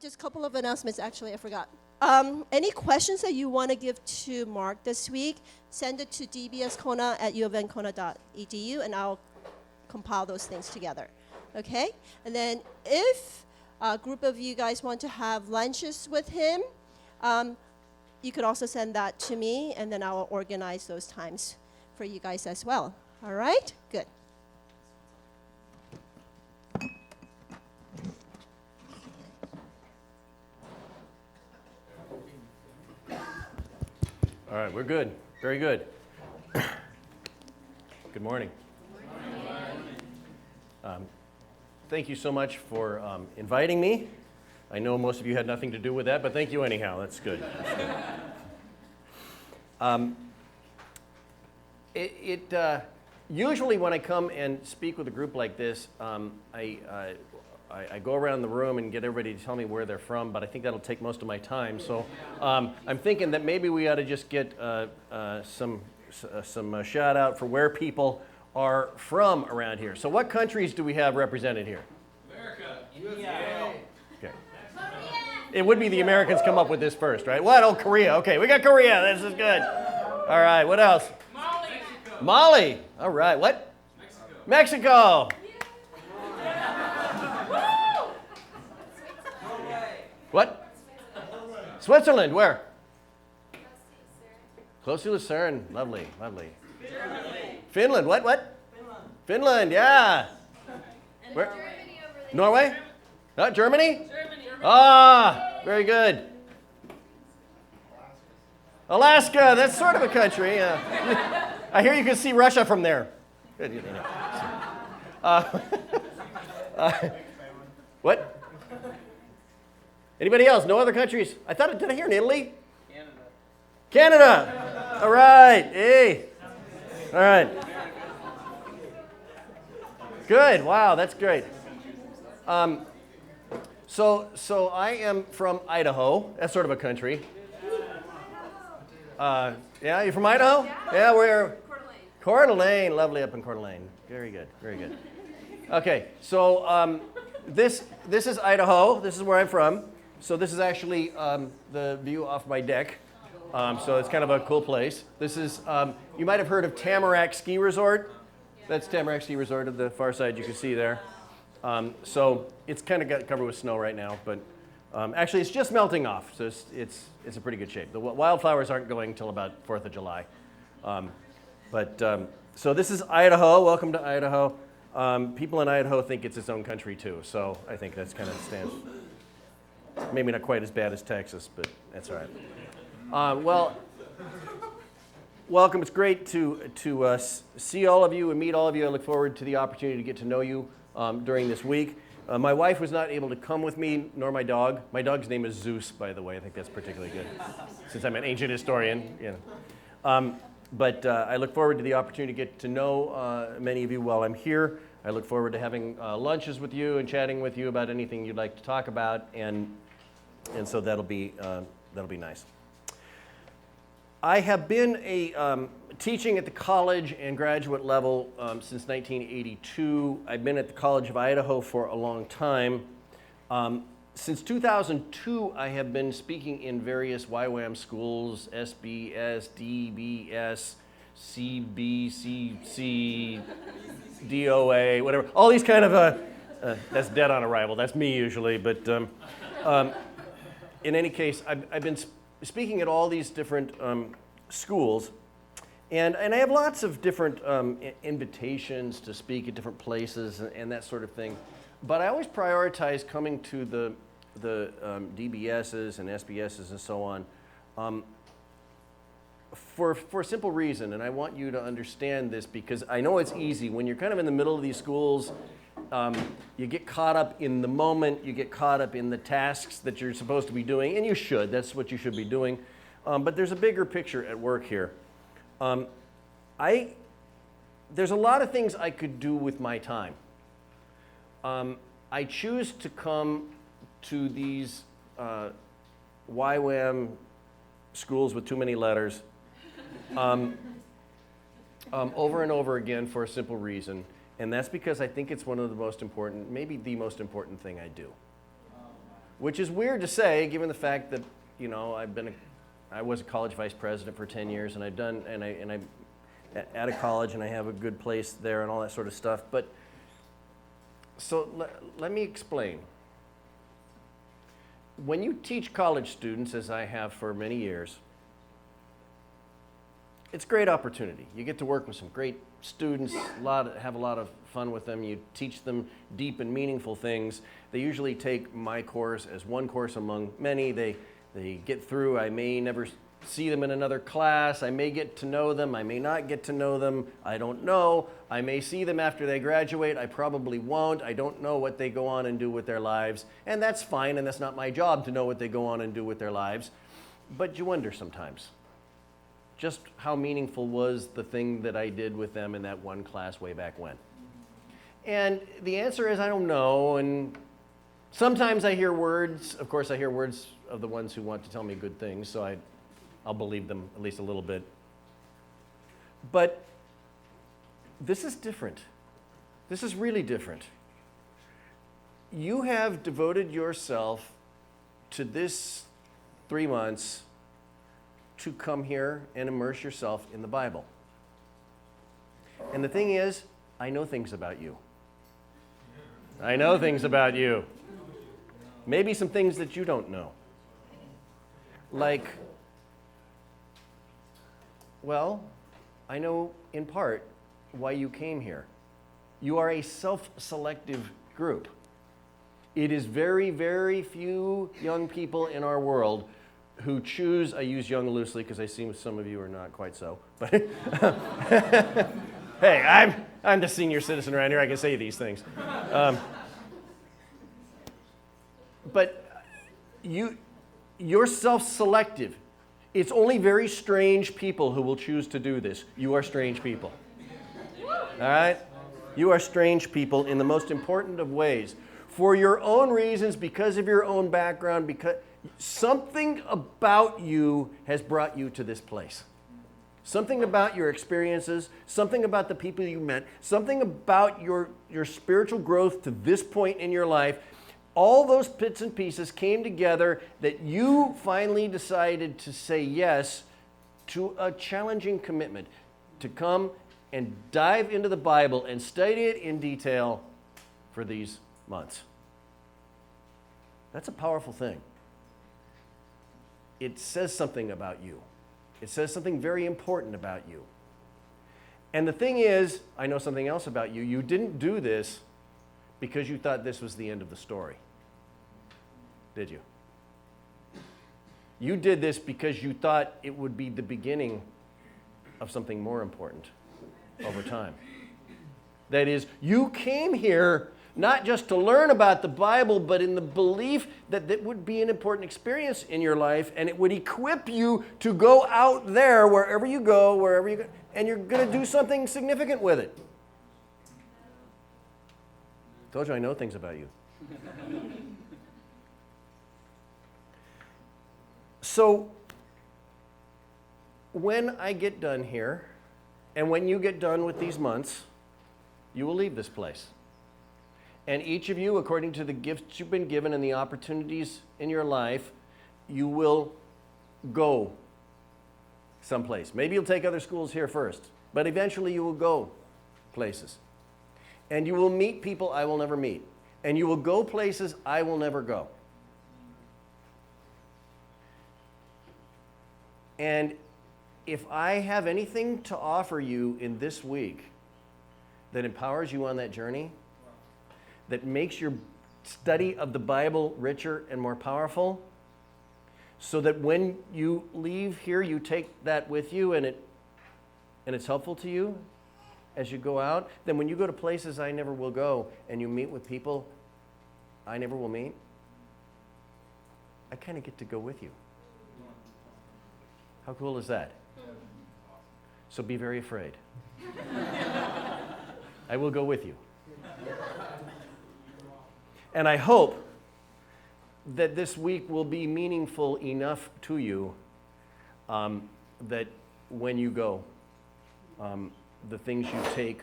Just a couple of announcements, actually, I forgot. Any questions that you want to give to Mark this week, send it to dbskona@uofnkona.edu, and I'll compile those things together. Okay? And then if a group of you guys want to have lunches with him, you could also send that to me, and then I'll organize those times for you guys as well. All right? Good. All right, we're good. Very good. Good morning. Thank you so much for inviting me. I know most of you had nothing to do with that, but thank you anyhow. That's good. That's good. Usually when I come and speak with a group like this, I go around the room and get everybody to tell me where they're from, but I think that'll take most of my time. So I'm thinking that maybe we ought to just get some shout out for where people are from around here. So what countries do we have represented here? America. USA. Okay. It would be the Americans come up with this first, right? What? Oh, Korea. Okay, we got Korea. This is good. All right, what else? Mali. Mexico. Mali. All right, what? Mexico. Mexico. What? Switzerland. Where? Close to Lucerne. Lovely, lovely. Finland. What? Finland, yeah. Where? Germany over there. Norway? Germany? Germany. Ah, very good. Alaska, that's sort of a country. I hear you can see Russia from there. Good, you know. What? Anybody else? No other countries? Did I hear in Italy? Canada. All right. Hey. All right. Good. Wow, that's great. So I am from Idaho. That's sort of a country. Yeah, you from Idaho? Yeah, where? Coeur d'Alene. Lovely up in Coeur d'Alene. Very good. Very good. Okay, so this is Idaho. This is where I'm from. So this is actually the view off my deck. So it's kind of a cool place. This is, you might have heard of Tamarack Ski Resort. That's Tamarack Ski Resort at the far side you can see there. So it's kind of got covered with snow right now, but actually it's just melting off. So it's a pretty good shape. The wildflowers aren't going until about 4th of July. So this is Idaho. Welcome to Idaho. People in Idaho think it's its own country too. So I think that's kind of stands. Maybe not quite as bad as Texas, but that's all right. Well, welcome. It's great to see all of you and meet all of you. I look forward to the opportunity to get to know you during this week. My wife was not able to come with me, nor my dog. My dog's name is Zeus, by the way. I think that's particularly good, since I'm an ancient historian. You know. But I look forward to the opportunity to get to know many of you while I'm here. I look forward to having lunches with you and chatting with you about anything you'd like to talk about, and so that'll be nice. I have been teaching at the college and graduate level since 1982. I've been at the College of Idaho for a long time. Since 2002, I have been speaking in various YWAM schools, SBS, DBS, CBCC, DOA, whatever. All these kind of, that's dead on arrival. That's me usually. But in any case, I've been speaking at all these different schools. And I have lots of different invitations to speak at different places and that sort of thing. But I always prioritize coming to the DBSs and SBSs and so on for a simple reason. And I want you to understand this because I know it's easy. When you're kind of in the middle of these schools, you get caught up in the moment. You get caught up in the tasks that you're supposed to be doing. And you should. That's what you should be doing. But there's a bigger picture at work here. There's a lot of things I could do with my time. I choose to come to these YWAM schools with too many letters over and over again for a simple reason, and that's because I think it's one of the most important, maybe the most important thing I do. which is weird to say given the fact that, you know, I was a college vice president for 10 years, and I'm at a college, and I have a good place there and all that sort of stuff. But so let me explain. When you teach college students, as I have for many years, it's a great opportunity. You get to work with some great students, have a lot of fun with them. You teach them deep and meaningful things. They usually take my course as one course among many. They get through. I may never see them in another class. I may get to know them. I may not get to know them. I don't know. I may see them after they graduate. I probably won't. I don't know what they go on and do with their lives. And that's fine, and that's not my job to know what they go on and do with their lives. But you wonder sometimes just how meaningful was the thing that I did with them in that one class way back when. And the answer is I don't know. And sometimes I hear words. Of course, I hear words of the ones who want to tell me good things, so I'll believe them at least a little bit. But this is different. This is really different. You have devoted yourself to this 3 months to come here and immerse yourself in the Bible. And the thing is, I know things about you. I know things about you. Maybe some things that you don't know. Like, well, I know in part why you came here. You are a self-selective group. It is very, very few young people in our world who choose, I use young loosely because I see some of you are not quite so, but hey, I'm the senior citizen around here, I can say these things. But you're self-selective. It's only very strange people who will choose to do this. You are strange people. All right? You are strange people in the most important of ways. For your own reasons, because of your own background, because something about you has brought you to this place. Something about your experiences, something about the people you met, something about your spiritual growth to this point in your life. All those bits and pieces came together that you finally decided to say yes to a challenging commitment to come and dive into the Bible and study it in detail for these months. That's a powerful thing. It says something about you. It says something very important about you. And the thing is, I know something else about you. You didn't do this because you thought this was the end of the story. Did you? You did this because you thought it would be the beginning of something more important over time. That is, you came here not just to learn about the Bible, but in the belief that that would be an important experience in your life, and it would equip you to go out there, wherever you go, and you're going to do something significant with it. Told you I know things about you. So, when I get done here, and when you get done with these months, you will leave this place. And each of you, according to the gifts you've been given and the opportunities in your life, you will go someplace. Maybe you'll take other schools here first, but eventually you will go places. And you will meet people I will never meet. And you will go places I will never go. And if I have anything to offer you in this week that empowers you on that journey, that makes your study of the Bible richer and more powerful, so that when you leave here, you take that with you and it's helpful to you as you go out, then when you go to places I never will go and you meet with people I never will meet, I kind of get to go with you. How cool is that? So be very afraid. I will go with you. And I hope that this week will be meaningful enough to you that when you go, the things you take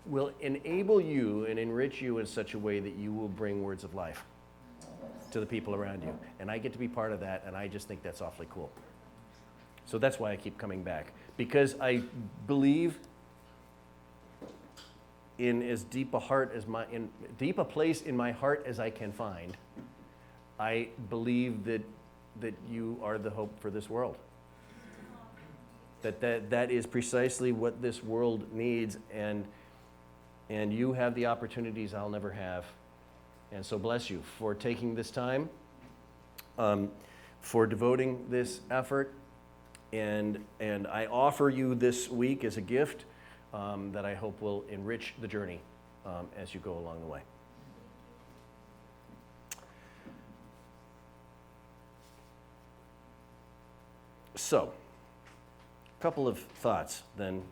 will enable you and enrich you in such a way that you will bring words of life to the people around you. And I get to be part of that, and I just think that's awfully cool. So that's why I keep coming back, because I believe in as deep a place in my heart as I can find. I believe that you are the hope for this world. That is precisely what this world needs, and you have the opportunities I'll never have. And so bless you for taking this time, for devoting this effort, and I offer you this week as a gift that I hope will enrich the journey as you go along the way. So, a couple of thoughts then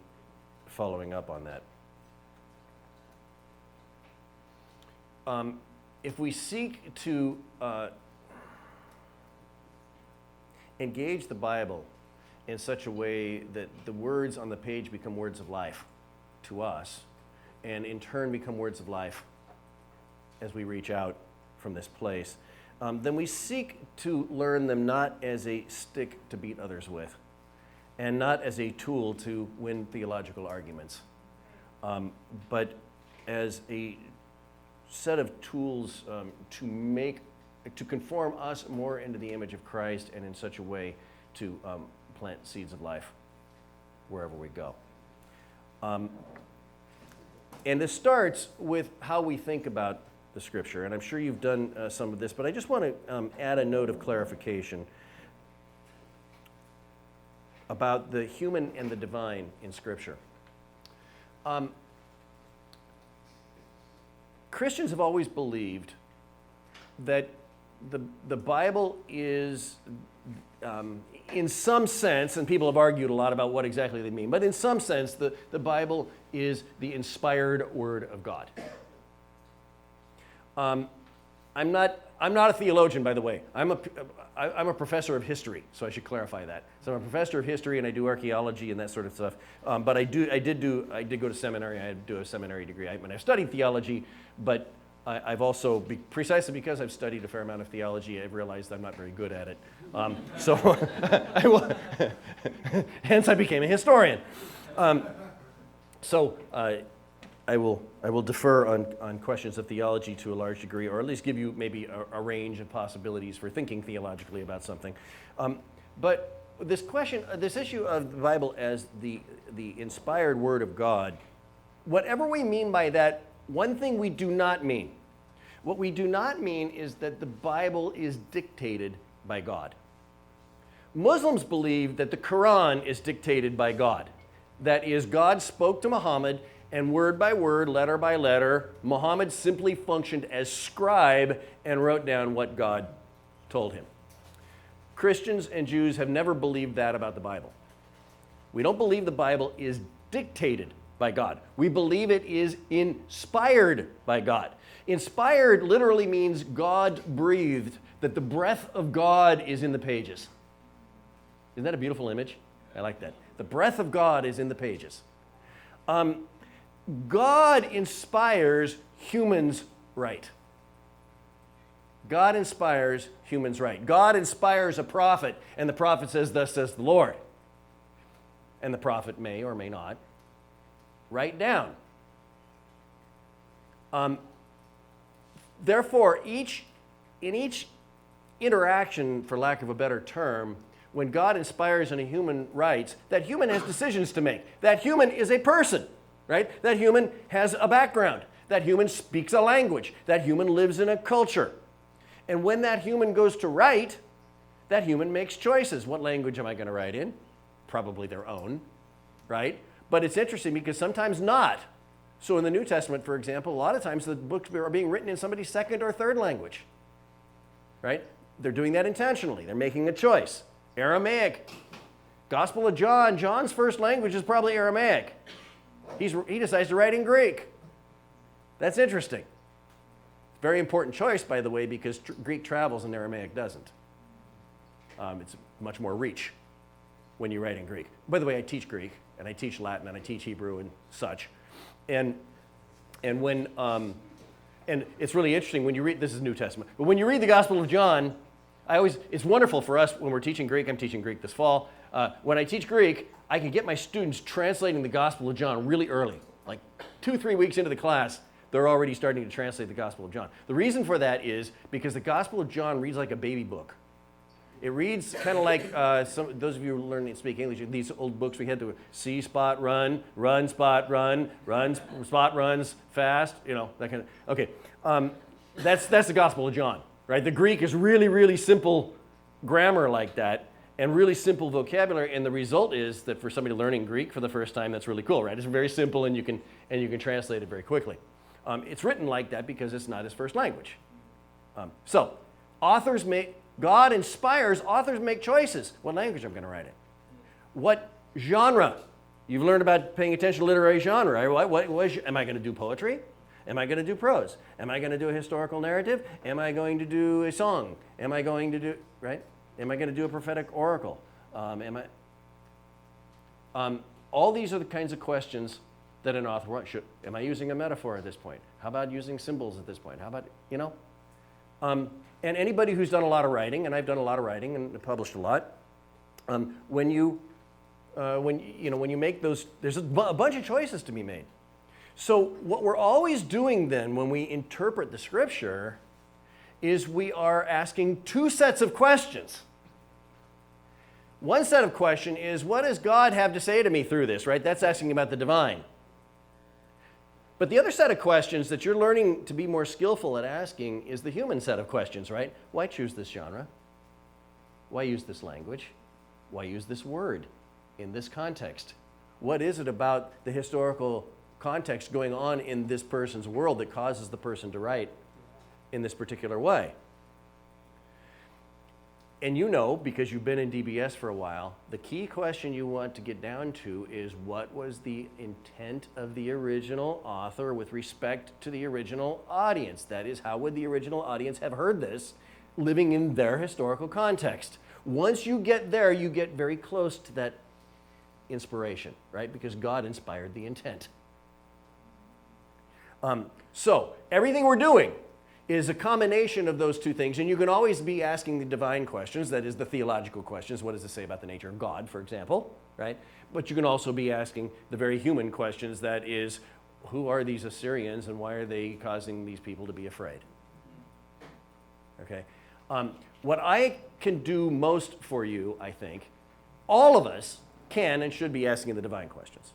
following up on that. If we seek to engage the Bible in such a way that the words on the page become words of life to us, and in turn become words of life as we reach out from this place, then we seek to learn them not as a stick to beat others with, and not as a tool to win theological arguments, but as a set of tools to conform us more into the image of Christ, and in such a way to plant seeds of life wherever we go. And this starts with how we think about the Scripture, and I'm sure you've done some of this, but I just want to add a note of clarification about the human and the divine in Scripture. Christians have always believed that the Bible is, in some sense, and people have argued a lot about what exactly they mean, but in some sense, the Bible is the inspired Word of God. I'm not a theologian, by the way. I'm a professor of history, so I should clarify that. So I'm a professor of history, and I do archaeology and that sort of stuff. But I did go to seminary. I had to do a seminary degree. I studied theology, but I've also, precisely because I've studied a fair amount of theology, I've realized I'm not very good at it. Hence I became a historian. I will defer on questions of theology to a large degree, or at least give you maybe a range of possibilities for thinking theologically about something. But this issue of the Bible as the inspired Word of God, whatever we mean by that, one thing we do not mean. What we do not mean is that the Bible is dictated by God. Muslims believe that the Quran is dictated by God. That is, God spoke to Muhammad, and word by word, letter by letter, Muhammad simply functioned as scribe and wrote down what God told him. Christians and Jews have never believed that about the Bible. We don't believe the Bible is dictated by God. We believe it is inspired by God. Inspired literally means God breathed, that the breath of God is in the pages. Isn't that a beautiful image? I like that. The breath of God is in the pages. God inspires humans right. God inspires humans right. God inspires a prophet, and the prophet says, "Thus says the Lord." And the prophet may or may not write down. Therefore, in each interaction, for lack of a better term, when God inspires and a human writes, that human has decisions to make. That human is a person, right? That human has a background. That human speaks a language. That human lives in a culture. And when that human goes to write, that human makes choices. What language am I going to write in? Probably their own, right? But it's interesting because sometimes not. So in the New Testament, for example, a lot of times the books are being written in somebody's second or third language, right? They're doing that intentionally. They're making a choice. Aramaic. Gospel of John, John's first language is probably Aramaic. He decides to write in Greek. That's interesting. Very important choice, by the way, because Greek travels and Aramaic doesn't. It's much more reach when you write in Greek. By the way, I teach Greek, and I teach Latin, and I teach Hebrew and such. And when and it's really interesting when you read, this is New Testament, but when you read the Gospel of John, it's wonderful for us when we're teaching Greek. I'm teaching Greek this fall. When I teach Greek, I can get my students translating the Gospel of John really early, like 2-3 weeks into the class. They're already starting to translate the Gospel of John. The reason for that is because the Gospel of John reads like a baby book. It reads kind of like those of you who learn to speak English, these old books we had to see spot run, run spot run, run spot runs fast, that kind of. Okay, that's the Gospel of John, right? The Greek is really, really simple grammar like that and really simple vocabulary, and the result is that for somebody learning Greek for the first time, that's really cool, right? It's very simple, and you can translate it very quickly. It's written like that because it's not his first language. So, God inspires, authors make choices. What language I'm going to write in? What genre? You've learned about paying attention to literary genre. Right? Am I going to do poetry? Am I going to do prose? Am I going to do a historical narrative? Am I going to do a song? Am I going to do, right? Am I going to do a prophetic oracle? All these are the kinds of questions that an author wants. Am I using a metaphor at this point? How about using symbols at this point? How about, and anybody who's done a lot of writing, and I've done a lot of writing and published a lot, when you make those, there's a bunch of choices to be made. So what we're always doing then when we interpret the scripture is we are asking two sets of questions. One set of question is, what does God have to say to me through this, right? That's asking about the divine. But the other set of questions that you're learning to be more skillful at asking is the human set of questions, right? Why choose this genre? Why use this language? Why use this word in this context? What is it about the historical context going on in this person's world that causes the person to write in this particular way? And because you've been in DBS for a while, the key question you want to get down to is, what was the intent of the original author with respect to the original audience? That is, how would the original audience have heard this living in their historical context? Once you get there, you get very close to that inspiration, right? Because God inspired the intent. So everything we're doing is a combination of those two things, and you can always be asking the divine questions, that is the theological questions. What does it say about the nature of God, for example, right? But you can also be asking the very human questions, that is, who are these Assyrians and why are they causing these people to be afraid? Okay. What I can do most for you, I think, all of us can and should be asking the divine questions.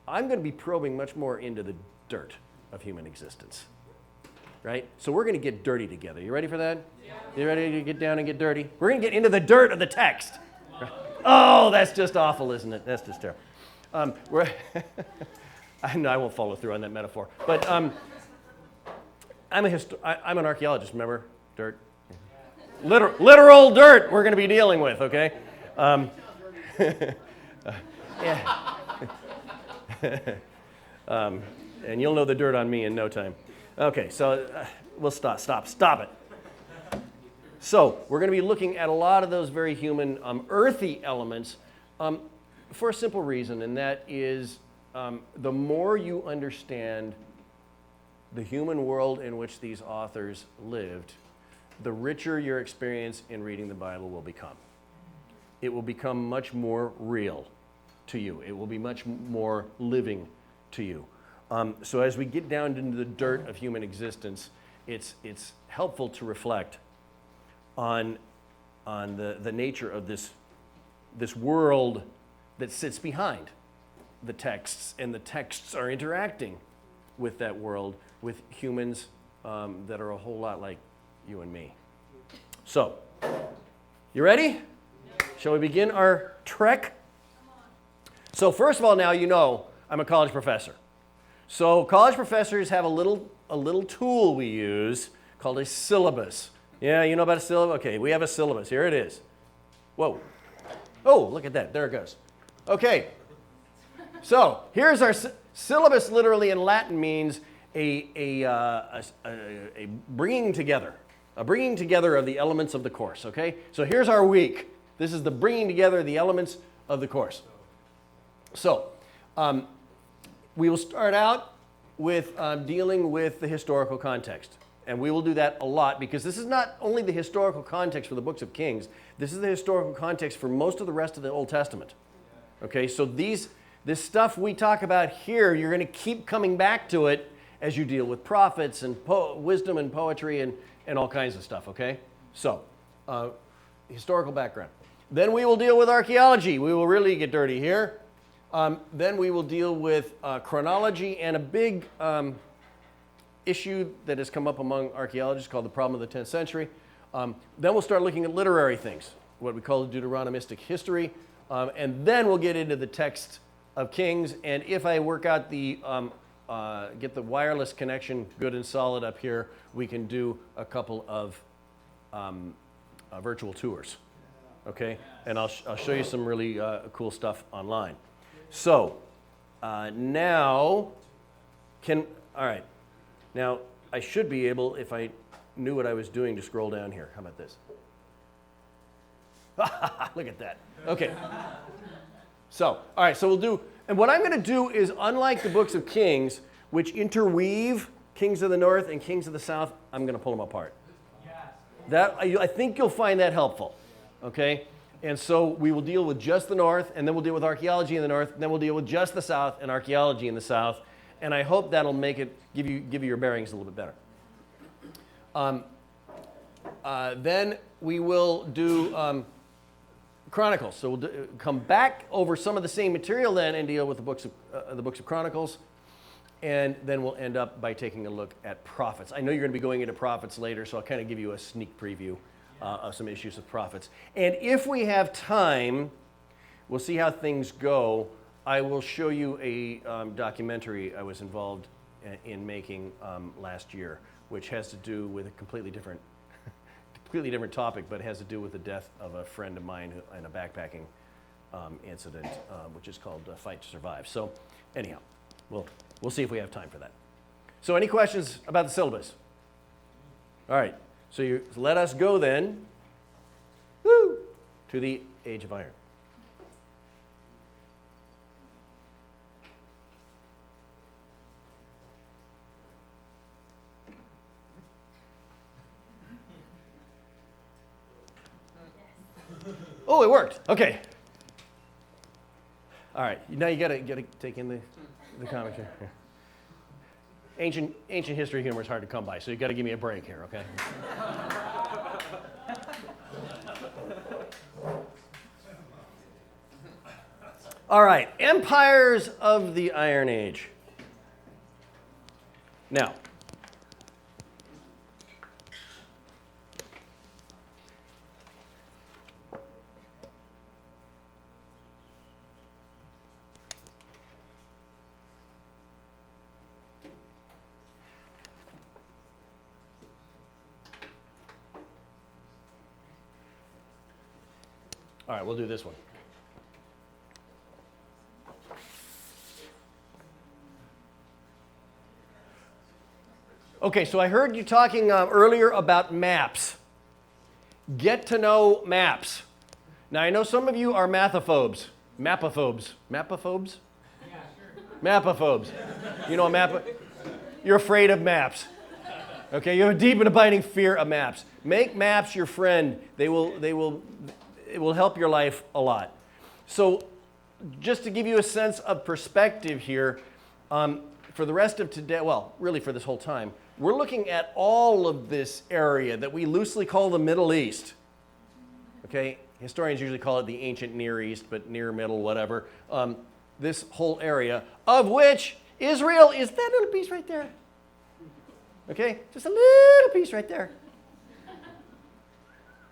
I'm going to be probing much more into the dirt of human existence. Right? So we're going to get dirty together. You ready for that? Yeah. You ready to get down and get dirty? We're going to get into the dirt of the text. Oh, that's just awful, isn't it? That's just terrible. I won't follow through on that metaphor. But I'm an archaeologist, remember? Dirt. Literal dirt we're going to be dealing with, okay? Yeah. And you'll know the dirt on me in no time. Okay, so we'll stop it. So we're going to be looking at a lot of those very human, earthy elements for a simple reason, and that is the more you understand the human world in which these authors lived, the richer your experience in reading the Bible will become. It will become much more real to you. It will be much more living to you. So as we get down into the dirt of human existence, it's helpful to reflect on the nature of this world that sits behind the texts, and the texts are interacting with that world, with humans that are a whole lot like you and me. So, you ready? Shall we begin our trek? So first of all, now you know I'm a college professor. So college professors have a little tool we use called a syllabus. Yeah, you know about a syllabus? Okay, we have a syllabus. Here it is. Whoa. Oh, look at that. There it goes. Okay. So here's our syllabus. Literally in Latin means a bringing together. A bringing together of the elements of the course, okay? So here's our week. This is the bringing together of the elements of the course. So, we will start out with dealing with the historical context. And we will do that a lot because this is not only the historical context for the books of Kings, this is the historical context for most of the rest of the Old Testament. Okay, so this stuff we talk about here, you're going to keep coming back to it as you deal with prophets and wisdom and poetry and all kinds of stuff, okay? So, historical background. Then we will deal with archaeology. We will really get dirty here. Then we will deal with chronology and a big issue that has come up among archaeologists called the problem of the 10th century. Then we'll start looking at literary things, what we call Deuteronomistic history. And then we'll get into the text of Kings. And if I work out get the wireless connection good and solid up here, we can do a couple of virtual tours. Okay? And I'll show you some really cool stuff online. So, all right. Now, I should be able, if I knew what I was doing, to scroll down here. How about this? Look at that. Okay. So, all right, so we'll do, and what I'm going to do is, unlike the books of Kings, which interweave Kings of the North and Kings of the South, I'm going to pull them apart. I think you'll find that helpful. Okay? And so we will deal with just the North, and then we'll deal with archaeology in the North, and then we'll deal with just the South and archaeology in the South. And I hope that'll make it, give you your bearings a little bit better. Then we will do Chronicles. So we'll come back over some of the same material then and deal with the books of Chronicles. And then we'll end up by taking a look at prophets. I know you're going to be going into prophets later, so I'll kind of give you a sneak preview of some issues of prophets. And if we have time, we'll see how things go. I will show you a documentary I was involved in making last year, which has to do with a completely different topic, but it has to do with the death of a friend of mine in a backpacking incident, which is called Fight to Survive. So anyhow, we'll see if we have time for that. So any questions about the syllabus? All right, so let us go then to the Age of Iron. Oh, it worked. Okay. All right. Now you gotta take in the comic here. Ancient history humor is hard to come by, so you got to give me a break here, okay? All right. Empires of the Iron Age. Now, all right, we'll do this one. Okay, so I heard you talking earlier about maps. Get to know maps. Now, I know some of you are mathophobes. Mapophobes. Mapophobes? Yeah, sure. Mapophobes. You know a map? You're afraid of maps. Okay, you have a deep and abiding fear of maps. Make maps your friend. It will help your life a lot. So just to give you a sense of perspective here, for the rest of today, well, really for this whole time, we're looking at all of this area that we loosely call the Middle East. Okay, historians usually call it the ancient Near East, but near middle, whatever. This whole area, of which Israel is that little piece right there. Okay, just a little piece right there.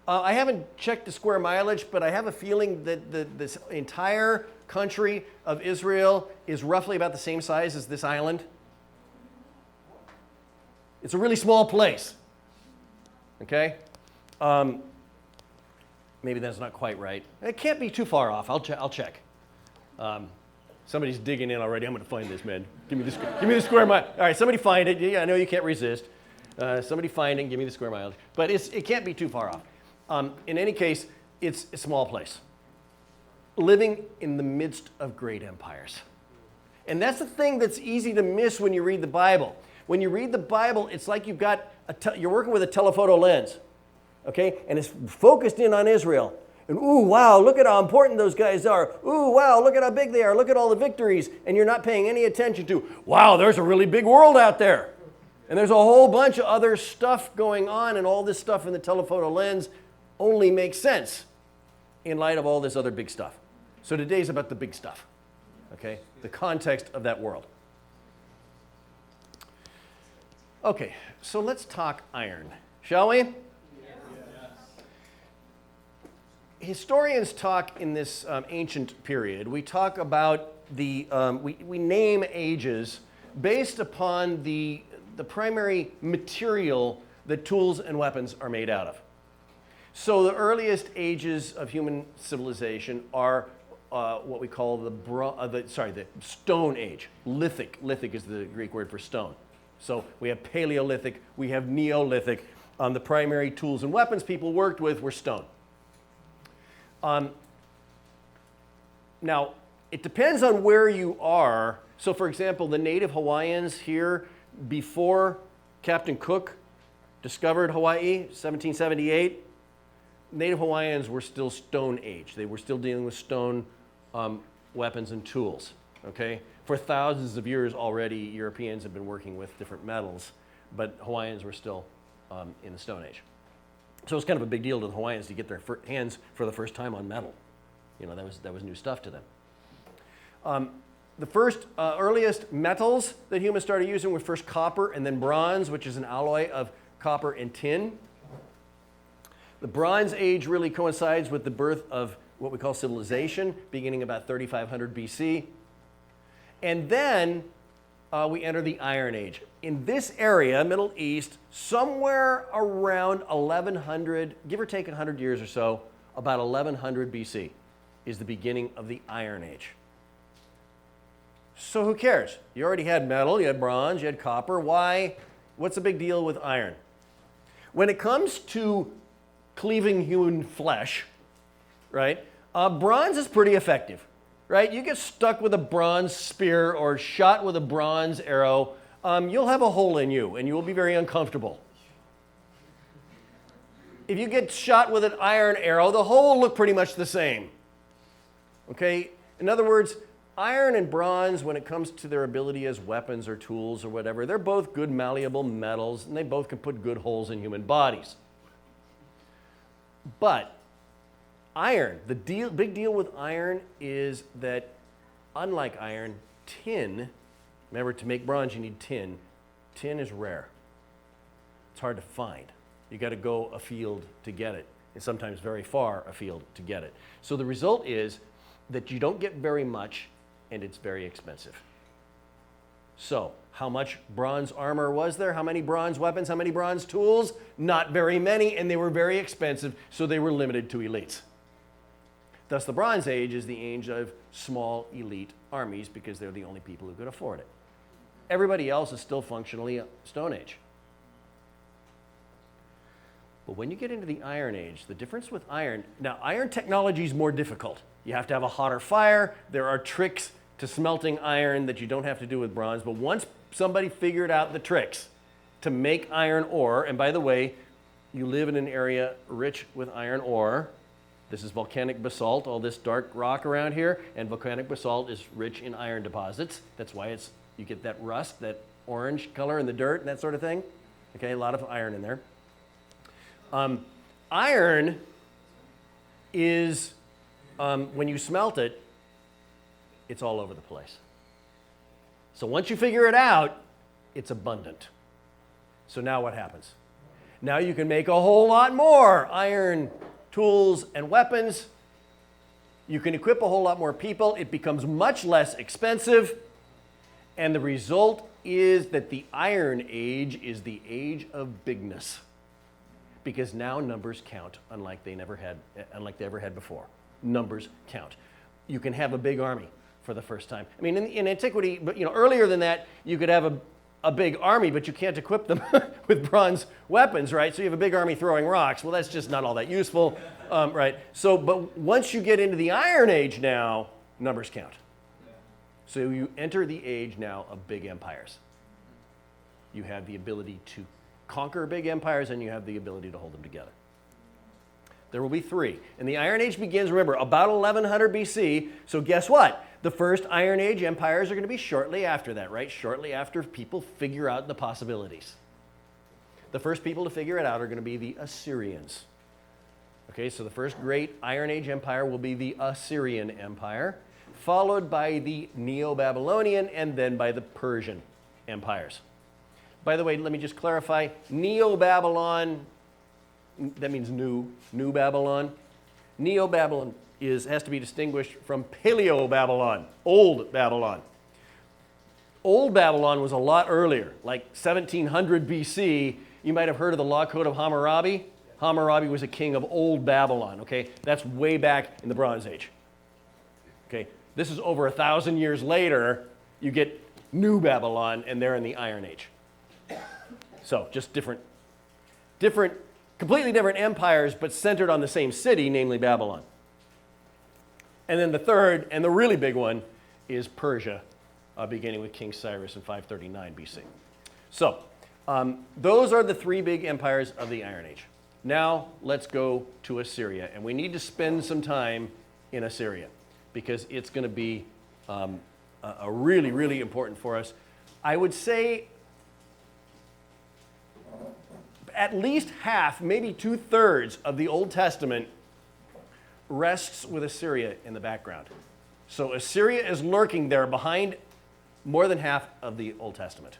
I haven't checked the square mileage, but I have a feeling that this entire country of Israel is roughly about the same size as this island. It's a really small place. Okay? Maybe that's not quite right. It can't be too far off. I'll check. Somebody's digging in already. I'm going to find this, man. Give me the square mile. All right, somebody find it. Yeah, I know you can't resist. Somebody find it and give me the square mileage. But it can't be too far off. In any case, it's a small place. Living in the midst of great empires. And that's the thing that's easy to miss when you read the Bible. When you read the Bible, it's like you've got you're working with a telephoto lens, okay? And it's focused in on Israel. And ooh, wow, look at how important those guys are. Ooh, wow, look at how big they are. Look at all the victories. And you're not paying any attention to, wow, there's a really big world out there. And there's a whole bunch of other stuff going on, and all this stuff in the telephoto lens only makes sense in light of all this other big stuff. So today's about the big stuff, okay? The context of that world. Okay, so let's talk iron, shall we? Yes. Historians talk in this ancient period. We talk about the, we name ages based upon the primary material that tools and weapons are made out of. So the earliest ages of human civilization are what we call the Stone Age. Lithic. Lithic is the Greek word for stone. So we have Paleolithic, we have Neolithic. The primary tools and weapons people worked with were stone. Now, it depends on where you are. So for example, the native Hawaiians here, before Captain Cook discovered Hawaii, 1778, native Hawaiians were still Stone Age. They were still dealing with stone weapons and tools, okay? For thousands of years already, Europeans have been working with different metals, but Hawaiians were still in the Stone Age. So it's kind of a big deal to the Hawaiians to get their hands for the first time on metal. You know, that was new stuff to them. The first earliest metals that humans started using were first copper and then bronze, which is an alloy of copper and tin. The Bronze Age really coincides with the birth of what we call civilization, beginning about 3500 BC. And then we enter the Iron Age. In this area, Middle East, somewhere around 1100, give or take 100 years or so, about 1100 BC is the beginning of the Iron Age. So who cares? You already had metal, you had bronze, you had copper. Why? What's the big deal with iron? When it comes to cleaving human flesh, right, bronze is pretty effective. Right? You get stuck with a bronze spear or shot with a bronze arrow, you'll have a hole in you and you will be very uncomfortable. If you get shot with an iron arrow, the hole will look pretty much the same. Okay? In other words, iron and bronze, when it comes to their ability as weapons or tools or whatever, they're both good malleable metals and they both can put good holes in human bodies. But iron, the big deal with iron is that, unlike iron, tin, remember to make bronze you need tin. Tin is rare. It's hard to find. You got to go afield to get it, and sometimes very far afield to get it. So the result is that you don't get very much, and it's very expensive. So how much bronze armor was there? How many bronze weapons? How many bronze tools? Not very many, and they were very expensive, so they were limited to elites. Thus, the Bronze Age is the age of small elite armies because they're the only people who could afford it. Everybody else is still functionally Stone Age. But when you get into the Iron Age, the difference with iron, now iron technology is more difficult. You have to have a hotter fire. There are tricks to smelting iron that you don't have to do with bronze. But once somebody figured out the tricks to make iron ore, and by the way, you live in an area rich with iron ore. This is volcanic basalt, all this dark rock around here, and volcanic basalt is rich in iron deposits. That's why you get that rust, that orange color in the dirt and that sort of thing. Okay, a lot of iron in there. Iron is, when you smelt it, it's all over the place. So once you figure it out, it's abundant. So now what happens? Now you can make a whole lot more iron tools and weapons. You can equip a whole lot more people. It becomes much less expensive. And the result is that the Iron Age is the age of bigness. Because now numbers count unlike they ever had before. Numbers count. You can have a big army for the first time. I mean, in antiquity, but earlier than that, you could have a big army, but you can't equip them with bronze weapons, right? So you have a big army throwing rocks. Well, that's just not all that useful, right? So, but once you get into the Iron Age now, numbers count. So you enter the age now of big empires. You have the ability to conquer big empires, and you have the ability to hold them together. There will be 3. And the Iron Age begins, remember, about 1100 BC. So guess what? The first Iron Age empires are going to be shortly after that, right? Shortly after people figure out the possibilities. The first people to figure it out are going to be the Assyrians. Okay, so the first great Iron Age empire will be the Assyrian Empire, followed by the Neo-Babylonian, and then by the Persian empires. By the way, let me just clarify, Neo-Babylon, that means new Babylon. Neo-Babylon has to be distinguished from Paleo-Babylon, old Babylon. Old Babylon was a lot earlier, like 1700 BC. You might have heard of the Law Code of Hammurabi. Hammurabi was a king of old Babylon, okay? That's way back in the Bronze Age. Okay, this is over 1,000 years later, you get New Babylon, and they're in the Iron Age. So just completely different empires, but centered on the same city, namely Babylon. And then the third, and the really big one, is Persia, beginning with King Cyrus in 539 BC. So those are the 3 big empires of the Iron Age. Now let's go to Assyria, and we need to spend some time in Assyria because it's going to be a really, really important for us. I would say at least half, maybe 2/3 of the Old Testament rests with Assyria in the background. So Assyria is lurking there behind more than half of the Old Testament.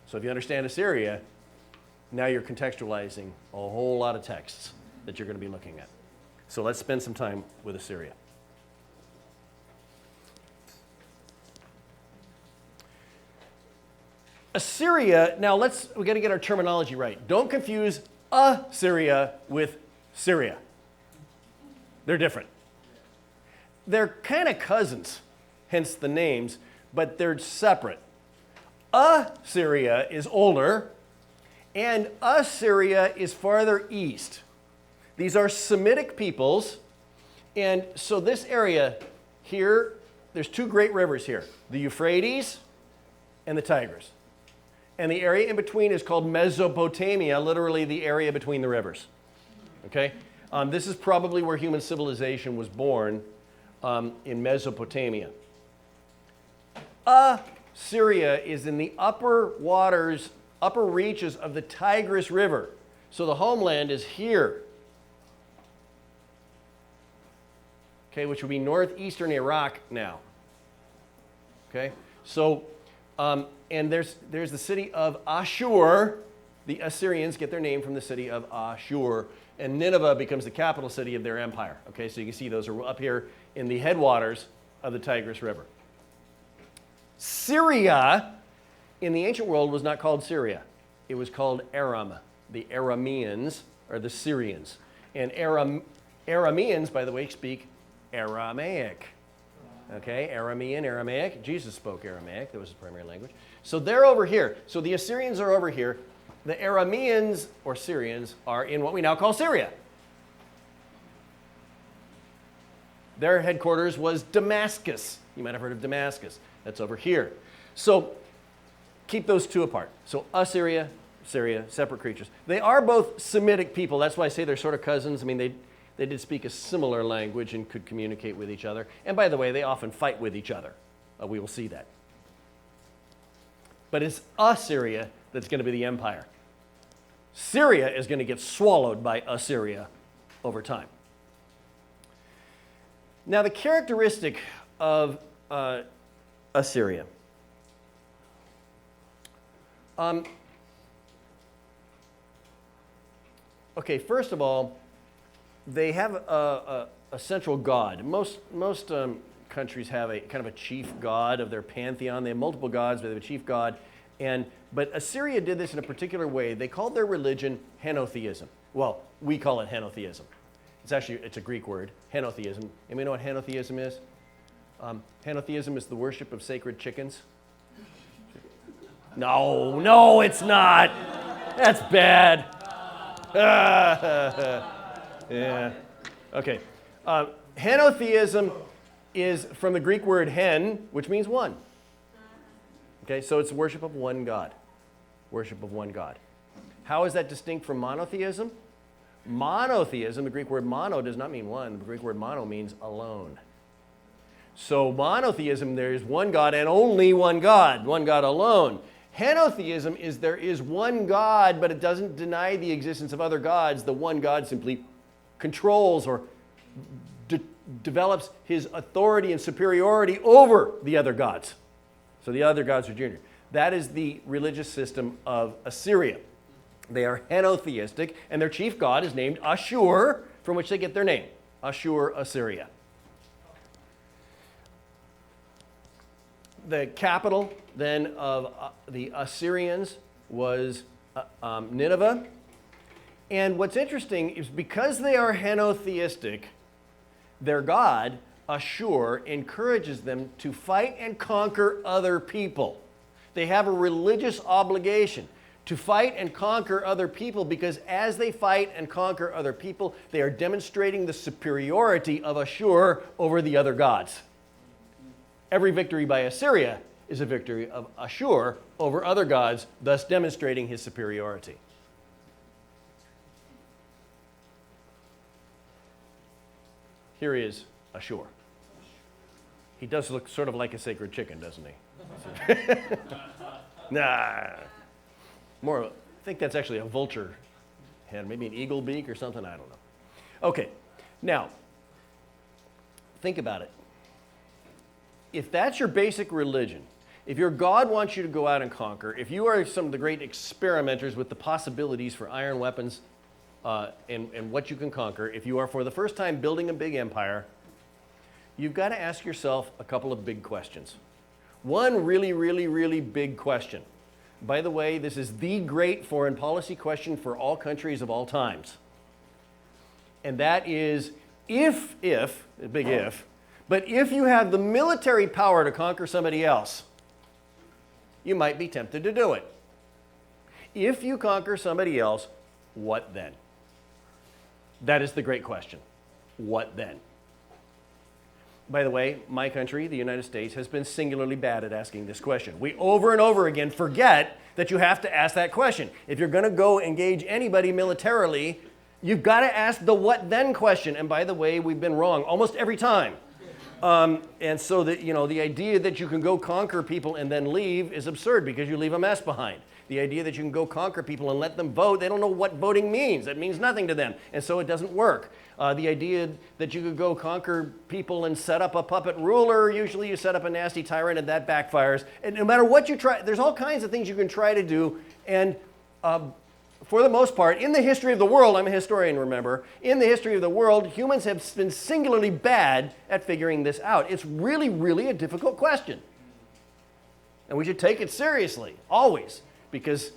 So if you understand Assyria, now you're contextualizing a whole lot of texts that you're going to be looking at. So let's spend some time with Assyria. Assyria, now we got to get our terminology right. Don't confuse Assyria with Syria. They're different. They're kind of cousins, hence the names, but they're separate. Assyria is older, and Assyria is farther east. These are Semitic peoples, and so this area here, there's 2 great rivers here, the Euphrates and the Tigris. And the area in between is called Mesopotamia, literally the area between the rivers. Okay? This is probably where human civilization was born, in Mesopotamia. Assyria is in the upper reaches of the Tigris River. So the homeland is here. Okay, which would be northeastern Iraq now. Okay? So, and there's the city of Ashur. The Assyrians get their name from the city of Ashur. And Nineveh becomes the capital city of their empire. Okay, so you can see those are up here in the headwaters of the Tigris River. Syria, in the ancient world, was not called Syria. It was called Aram. The Arameans are the Syrians. And Arameans, by the way, speak Aramaic. Okay, Aramean, Aramaic. Jesus spoke Aramaic. That was his primary language. So they're over here. So the Assyrians are over here. The Arameans, or Syrians, are in what we now call Syria. Their headquarters was Damascus. You might have heard of Damascus. That's over here. So keep those 2 apart. So Assyria, Syria, separate creatures. They are both Semitic people. That's why I say they're sort of cousins. I mean, they did speak a similar language and could communicate with each other. And by the way, they often fight with each other. We will see that. But it's Assyria that's going to be the empire. Syria is going to get swallowed by Assyria over time. Now, the characteristic of Assyria. Okay, first of all, they have a central god. Most countries have a kind of a chief god of their pantheon. They have multiple gods, but they have a chief god. But Assyria did this in a particular way. They called their religion henotheism. Well, we call it henotheism. It's a Greek word, henotheism. And we know what henotheism is? Henotheism is the worship of sacred chickens. No, it's not. That's bad. Yeah. Okay. Henotheism is from the Greek word hen, which means one. Okay, so it's worship of one God. Worship of one God. How is that distinct from monotheism? Monotheism, the Greek word mono does not mean one. The Greek word mono means alone. So monotheism, there is one God and only one God alone. Henotheism is there is one God, but it doesn't deny the existence of other gods. The one God simply controls or develops his authority and superiority over the other gods. So the other gods are junior. That is the religious system of Assyria. They are henotheistic, and their chief god is named Ashur, from which they get their name, Ashur, Assyria. The capital then of the Assyrians was Nineveh. And what's interesting is because they are henotheistic, their god, Ashur, encourages them to fight and conquer other people. They have a religious obligation to fight and conquer other people because as they fight and conquer other people, they are demonstrating the superiority of Ashur over the other gods. Every victory by Assyria is a victory of Ashur over other gods, thus demonstrating his superiority. Here is Ashur. He does look sort of like a sacred chicken, doesn't he? Nah. More, I think that's actually a vulture head, maybe an eagle beak or something, I don't know. Okay, now, think about it. If that's your basic religion, if your God wants you to go out and conquer, if you are some of the great experimenters with the possibilities for iron weapons and what you can conquer, if you are for the first time building a big empire, you've got to ask yourself a couple of big questions. One really, really, really big question. By the way, this is the great foreign policy question for all countries of all times. And that is, if, a big if, but if you have the military power to conquer somebody else, you might be tempted to do it. If you conquer somebody else, what then? That is the great question. What then? By the way, my country, the United States, has been singularly bad at asking this question. We over and over again forget that you have to ask that question. If you're going to go engage anybody militarily, you've got to ask the what then question. And by the way, we've been wrong almost every time. And so that, the idea that you can go conquer people and then leave is absurd because you leave a mess behind. The idea that you can go conquer people and let them vote, they don't know what voting means. It means nothing to them. And so it doesn't work. The idea that you could go conquer people and set up a puppet ruler, usually you set up a nasty tyrant and that backfires. And no matter what you try, there's all kinds of things you can try to do. And for the most part, in the history of the world, I'm a historian, remember, in the history of the world, humans have been singularly bad at figuring this out. It's really, really a difficult question. And we should take it seriously, always. Because,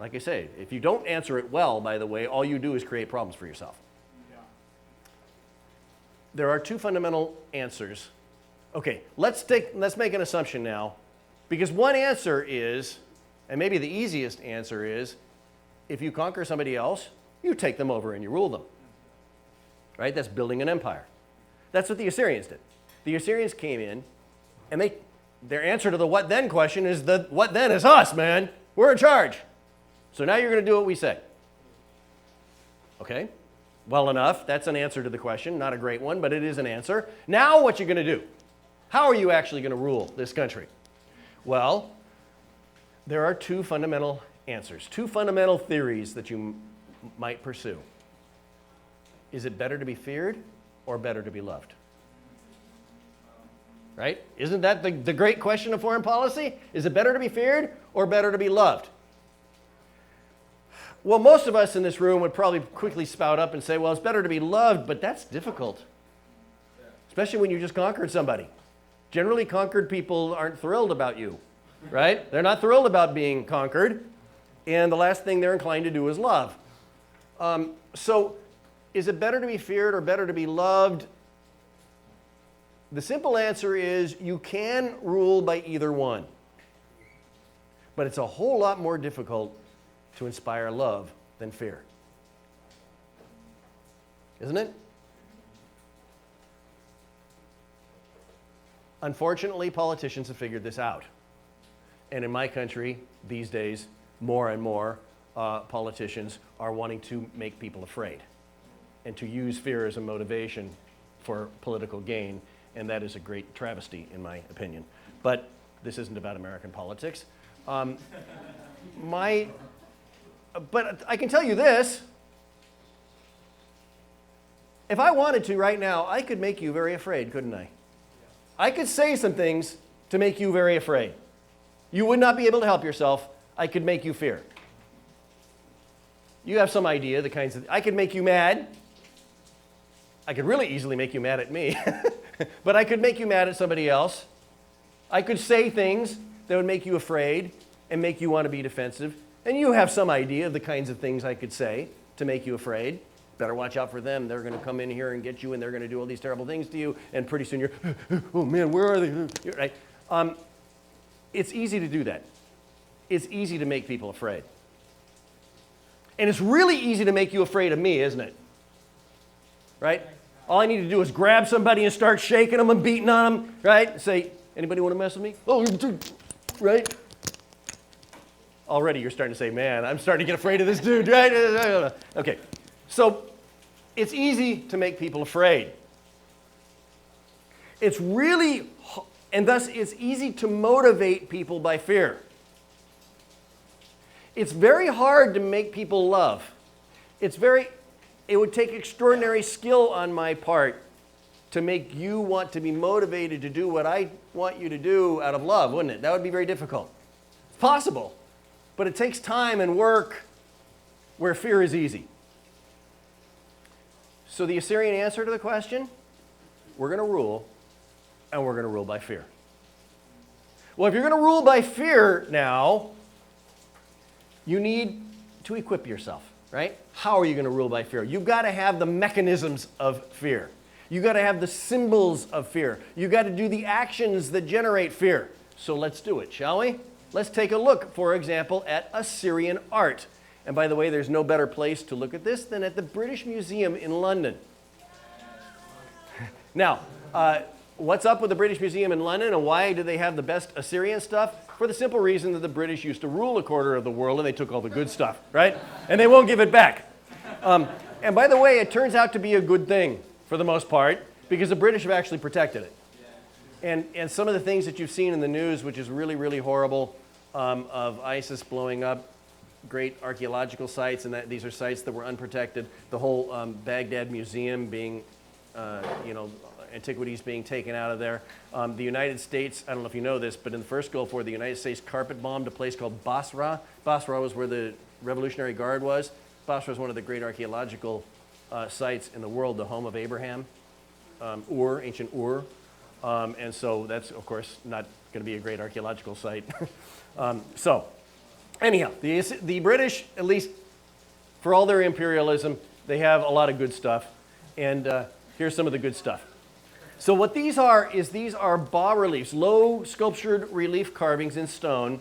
like I say, if you don't answer it well, by the way, all you do is create problems for yourself. Yeah. There are two fundamental answers. Okay, let's make an assumption now. Because one answer is, and maybe the easiest answer is, if you conquer somebody else, you take them over and you rule them. Right? That's building an empire. That's what the Assyrians did. The Assyrians came in, and their answer to the what then question is, the what then is us, man. We're in charge. So now you're going to do what we say. Okay? Well enough. That's an answer to the question. Not a great one, but it is an answer. Now what you going to do? How are you actually going to rule this country? Well, there are two fundamental answers, two fundamental theories that you might pursue. Is it better to be feared or better to be loved? Right? Isn't that the great question of foreign policy? Is it better to be feared or better to be loved? Well, most of us in this room would probably quickly spout up and say, well, it's better to be loved, but that's difficult. Especially when you just conquered somebody. Generally, conquered people aren't thrilled about you, right? They're not thrilled about being conquered, and the last thing they're inclined to do is love. So, is it better to be feared or better to be loved? The simple answer is you can rule by either one. But it's a whole lot more difficult to inspire love than fear. Isn't it? Unfortunately, politicians have figured this out. And in my country, these days, more and more politicians are wanting to make people afraid and to use fear as a motivation for political gain, and that is a great travesty, in my opinion. But this isn't about American politics. But I can tell you this. If I wanted to right now, I could make you very afraid, couldn't I? I could say some things to make you very afraid. You would not be able to help yourself. I could make you fear. You have some idea the kinds of... I could make you mad. I could really easily make you mad at me. But I could make you mad at somebody else. I could say things that would make you afraid and make you want to be defensive. And you have some idea of the kinds of things I could say to make you afraid. Better watch out for them. They're going to come in here and get you, and they're going to do all these terrible things to you, and pretty soon you're, oh man, where are they? Right? It's easy to do that. It's easy to make people afraid. And it's really easy to make you afraid of me, isn't it? Right? All I need to do is grab somebody and start shaking them and beating on them, right? Say, anybody want to mess with me? Oh, right? Already you're starting to say, man, I'm starting to get afraid of this dude, right? Okay, so it's easy to make people afraid. It's really, and thus it's easy to motivate people by fear. It's very hard to make people love. It would take extraordinary skill on my part to make you want to be motivated to do what I want you to do out of love, wouldn't it? That would be very difficult. It's possible, but it takes time and work where fear is easy. So the Assyrian answer to the question, we're going to rule, and we're going to rule by fear. Well, if you're going to rule by fear now, you need to equip yourself, right? How are you going to rule by fear? You've got to have the mechanisms of fear. You've got to have the symbols of fear. You've got to do the actions that generate fear. So let's do it, shall we? Let's take a look, for example, at Assyrian art. And by the way, there's no better place to look at this than at the British Museum in London. Now, what's up with the British Museum in London, and why do they have the best Assyrian stuff? For the simple reason that the British used to rule a quarter of the world, and they took all the good stuff, right? And they won't give it back. And by the way, it turns out to be a good thing for the most part, because the British have actually protected it. And some of the things that you've seen in the news, which is really, really horrible, of ISIS blowing up great archaeological sites, and that these are sites that were unprotected. The whole Baghdad Museum being, antiquities being taken out of there. The United States, I don't know if you know this, but in the first Gulf War, the United States carpet bombed a place called Basra. Basra was where the Revolutionary Guard was. Basra is one of the great archaeological sites in the world, the home of Abraham, ancient Ur. And so that's, of course, not going to be a great archaeological site. So, anyhow, the British, at least for all their imperialism, they have a lot of good stuff. And here's some of the good stuff. So what these are bas-reliefs, low sculptured relief carvings in stone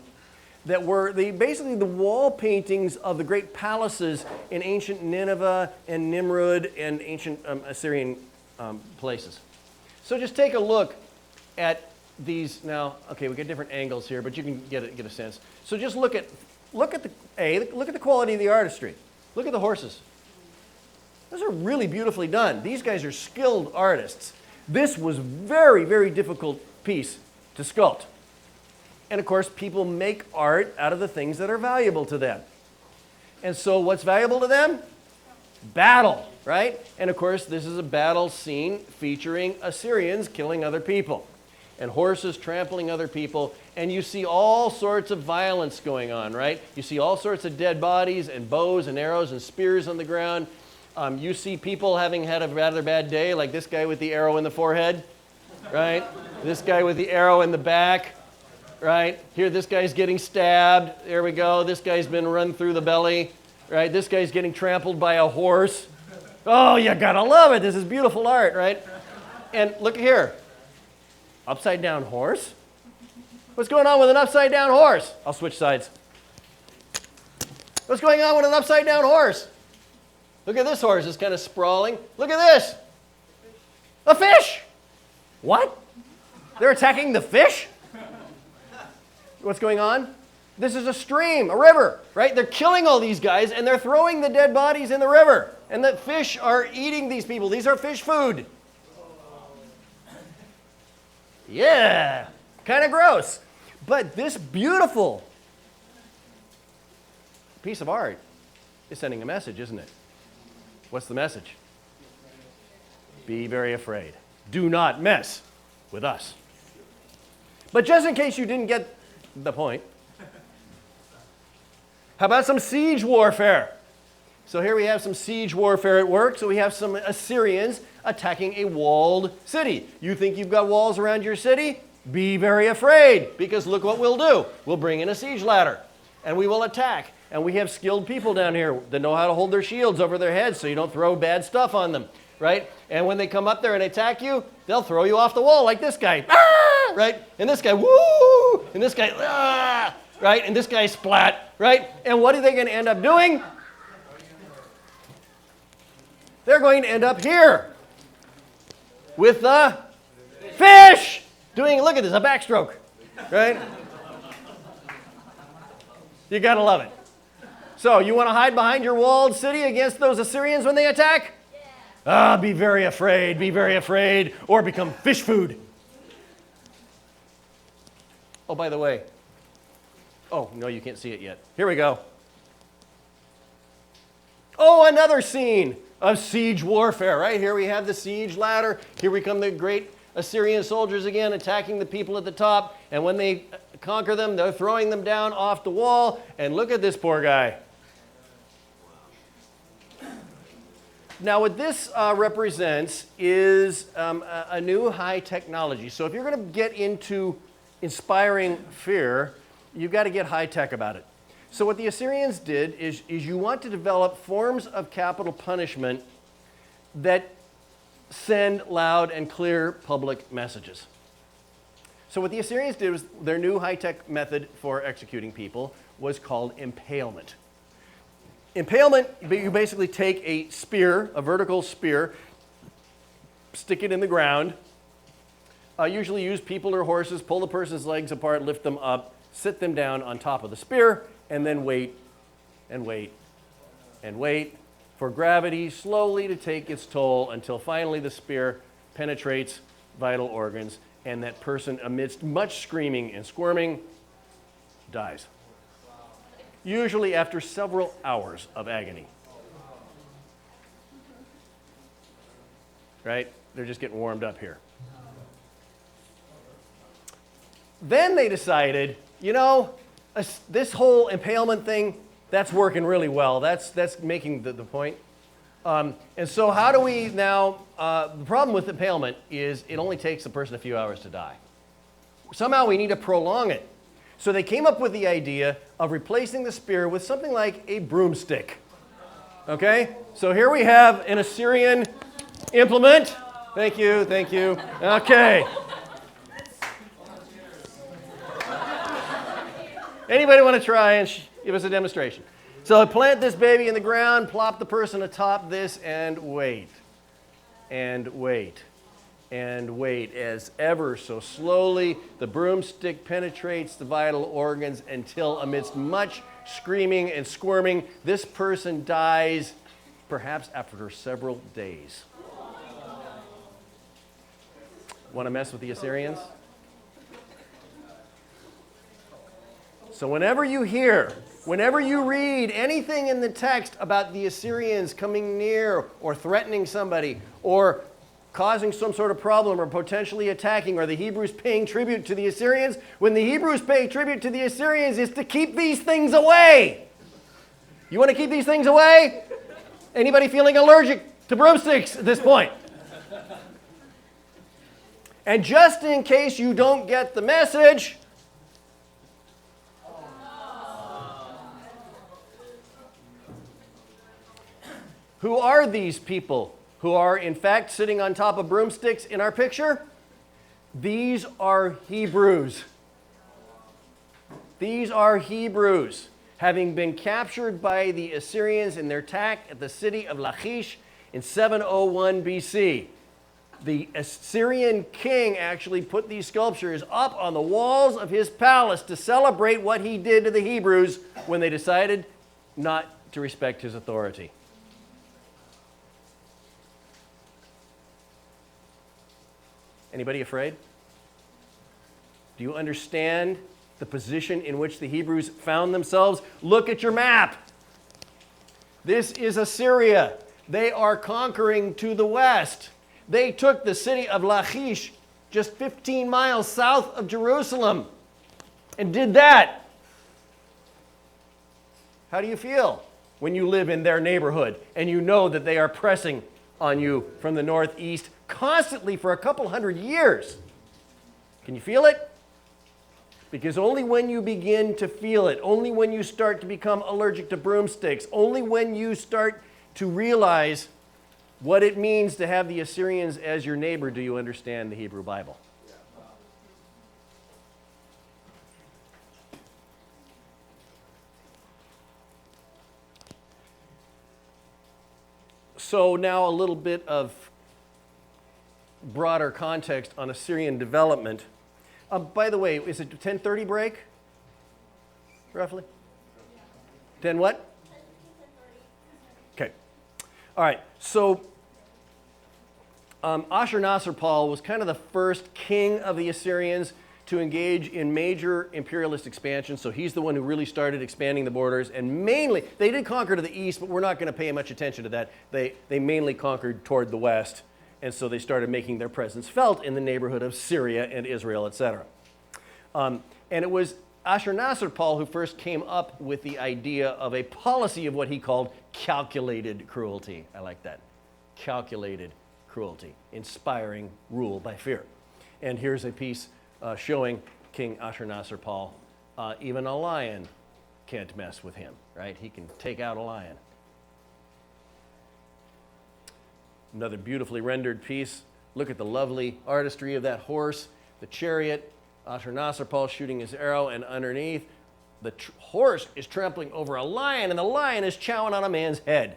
that were basically the wall paintings of the great palaces in ancient Nineveh and Nimrud and ancient Assyrian places. So just take a look at these now. Okay, we get different angles here, but you can get a sense. So just look at the quality of the artistry. Look at the horses. Those are really beautifully done. These guys are skilled artists. This was very, very difficult piece to sculpt. And of course, people make art out of the things that are valuable to them. And so what's valuable to them? Battle, right? And of course, this is a battle scene featuring Assyrians killing other people and horses trampling other people. And you see all sorts of violence going on, right? You see all sorts of dead bodies and bows and arrows and spears on the ground. You see people having had a rather bad day, like this guy with the arrow in the forehead, right? This guy with the arrow in the back, right? Here, this guy's getting stabbed. There we go. This guy's been run through the belly, right? This guy's getting trampled by a horse. Oh, you gotta love it. This is beautiful art, right? And look here. Upside down horse? What's going on with an upside down horse? I'll switch sides. What's going on with an upside down horse? Look at this horse, it's kind of sprawling. Look at this. A fish. What? They're attacking the fish? What's going on? This is a stream, a river, right? They're killing all these guys and they're throwing the dead bodies in the river. And the fish are eating these people. These are fish food. Yeah, kind of gross. But this beautiful piece of art is sending a message, isn't it? What's the message? Be very afraid. Do not mess with us. But just in case you didn't get the point, how about some siege warfare? So here we have some siege warfare at work. So we have some Assyrians attacking a walled city. You think you've got walls around your city? Be very afraid, because look what we'll do. We'll bring in a siege ladder, and we will attack. And we have skilled people down here that know how to hold their shields over their heads so you don't throw bad stuff on them, right? And when they come up there and attack you, they'll throw you off the wall like this guy, ah! Right? And this guy, woo! And this guy, ah! Right? And this guy, splat, right? And what are they going to end up doing? They're going to end up here with the fish doing, look at this, a backstroke, right? You got to love it. So you want to hide behind your walled city against those Assyrians when they attack? Yeah. Be very afraid, or become fish food. Oh, by the way. Oh, no, you can't see it yet. Here we go. Oh, another scene of siege warfare. Right here we have the siege ladder. Here we come the great Assyrian soldiers again attacking the people at the top. And when they conquer them, they're throwing them down off the wall. And look at this poor guy. Now what this represents is a new high technology. So if you're going to get into inspiring fear, you've got to get high tech about it. So what the Assyrians did is you want to develop forms of capital punishment that send loud and clear public messages. So what the Assyrians did was their new high-tech method for executing people was called impalement. Impalement, you basically take a spear, a vertical spear, stick it in the ground, usually use people or horses, pull the person's legs apart, lift them up, sit them down on top of the spear, and then wait and wait and wait for gravity slowly to take its toll until finally the spear penetrates vital organs and that person, amidst much screaming and squirming, dies. Usually after several hours of agony. Right? They're just getting warmed up here. Then they decided, you know, this whole impalement thing, that's working really well. That's making the point. And so how do we now, the problem with impalement is it only takes the person a few hours to die. Somehow we need to prolong it. So they came up with the idea of replacing the spear with something like a broomstick. Okay? So here we have an Assyrian implement. Thank you, thank you. Okay. Anybody want to try and give us a demonstration? So plant this baby in the ground, plop the person atop this, and wait. And wait. And wait as ever so slowly the broomstick penetrates the vital organs until amidst much screaming and squirming, this person dies perhaps after several days. Want to mess with the Assyrians? So whenever you read anything in the text about the Assyrians coming near or threatening somebody or causing some sort of problem or potentially attacking, or the Hebrews paying tribute to the Assyrians, when the Hebrews pay tribute to the Assyrians, is to keep these things away. You want to keep these things away? Anybody feeling allergic to broomsticks at this point? And just in case you don't get the message, who are these people who are in fact sitting on top of broomsticks in our picture? These are Hebrews. These are Hebrews, having been captured by the Assyrians in their attack at the city of Lachish in 701 BC. The Assyrian king actually put these sculptures up on the walls of his palace to celebrate what he did to the Hebrews when they decided not to respect his authority. Anybody afraid? Do you understand the position in which the Hebrews found themselves? Look at your map. This is Assyria. They are conquering to the west. They took the city of Lachish, just 15 miles south of Jerusalem, and did that. How do you feel when you live in their neighborhood and you know that they are pressing on you from the northeast constantly for a couple hundred years? Can you feel it? Because only when you begin to feel it, only when you start to become allergic to broomsticks, only when you start to realize what it means to have the Assyrians as your neighbor, do you understand the Hebrew Bible? So now a little bit of broader context on Assyrian development. By the way, is it 10:30 break? Roughly? 10 what? Okay. All right. So Ashurnasirpal was kind of the first king of the Assyrians to engage in major imperialist expansion. So he's the one who really started expanding the borders. And mainly, they did conquer to the east, but we're not going to pay much attention to that. They mainly conquered toward the west. And so they started making their presence felt in the neighborhood of Syria and Israel, etc. And it was Ashurnasirpal who first came up with the idea of a policy of what he called calculated cruelty. I like that. Calculated cruelty, inspiring rule by fear. And here's a piece showing King Ashurnasirpal. Even a lion can't mess with him, right? He can take out a lion. Another beautifully rendered piece. Look at the lovely artistry of that horse, the chariot, Ashurnasirpal shooting his arrow, and underneath, the horse is trampling over a lion, and the lion is chowing on a man's head.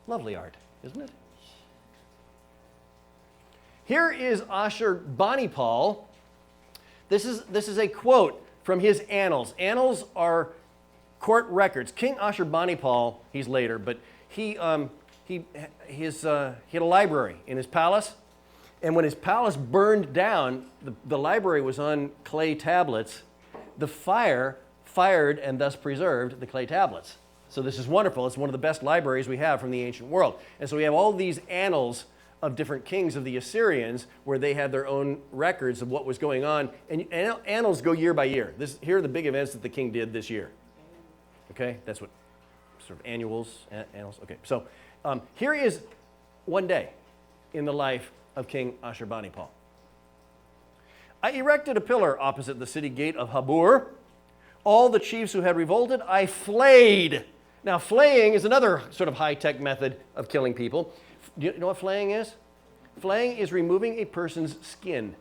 Lovely art, isn't it? Here is Ashurbanipal. This is a quote from his annals. Annals are court records. King Ashurbanipal, he's later, but he had a library in his palace, and when his palace burned down, the library was on clay tablets. The fire fired and thus preserved the clay tablets. So this is wonderful. It's one of the best libraries we have from the ancient world. And so we have all these annals of different kings of the Assyrians where they had their own records of what was going on. And annals go year by year. Here are the big events that the king did this year. Okay, that's what sort of annals. Okay, so here is one day in the life of King Ashurbanipal. I erected a pillar opposite the city gate of Habur. All the chiefs who had revolted, I flayed. Now, flaying is another sort of high-tech method of killing people. Do you know what flaying is? Flaying is removing a person's skin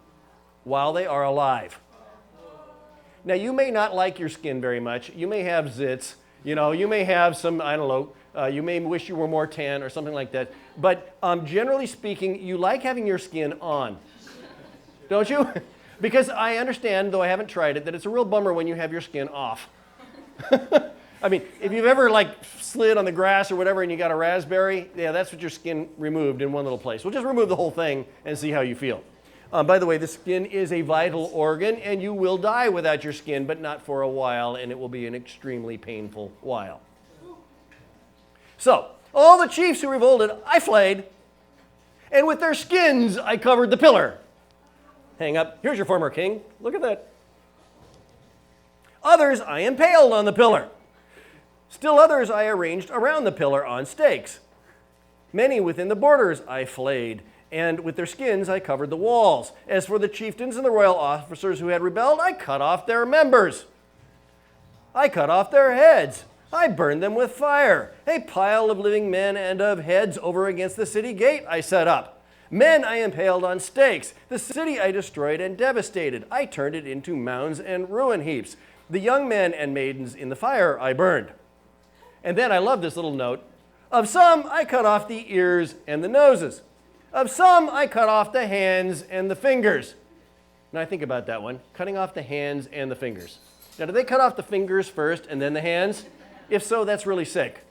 while they are alive. Now, you may not like your skin very much. You may have zits. You may have some, I don't know, you may wish you were more tan or something like that. But generally speaking, you like having your skin on. Don't you? Because I understand, though I haven't tried it, that it's a real bummer when you have your skin off. I mean, if you've ever slid on the grass or whatever and you got a raspberry, yeah, that's what your skin removed in one little place. We'll just remove the whole thing and see how you feel. By the way, the skin is a vital organ, and you will die without your skin, but not for a while, and it will be an extremely painful while. So, all the chiefs who revolted, I flayed, and with their skins I covered the pillar. Hang up. Here's your former king. Look at that. Others I impaled on the pillar. Still others I arranged around the pillar on stakes. Many within the borders I flayed, and with their skins I covered the walls. As for the chieftains and the royal officers who had rebelled, I cut off their members. I cut off their heads. I burned them with fire. A pile of living men and of heads over against the city gate I set up. Men I impaled on stakes. The city I destroyed and devastated. I turned it into mounds and ruin heaps. The young men and maidens in the fire I burned. And then I love this little note. Of some I cut off the ears and the noses. Of some I cut off the hands and the fingers. Now I think about that one, cutting off the hands and the fingers. Now, did they cut off the fingers first and then the hands? If so, that's really sick.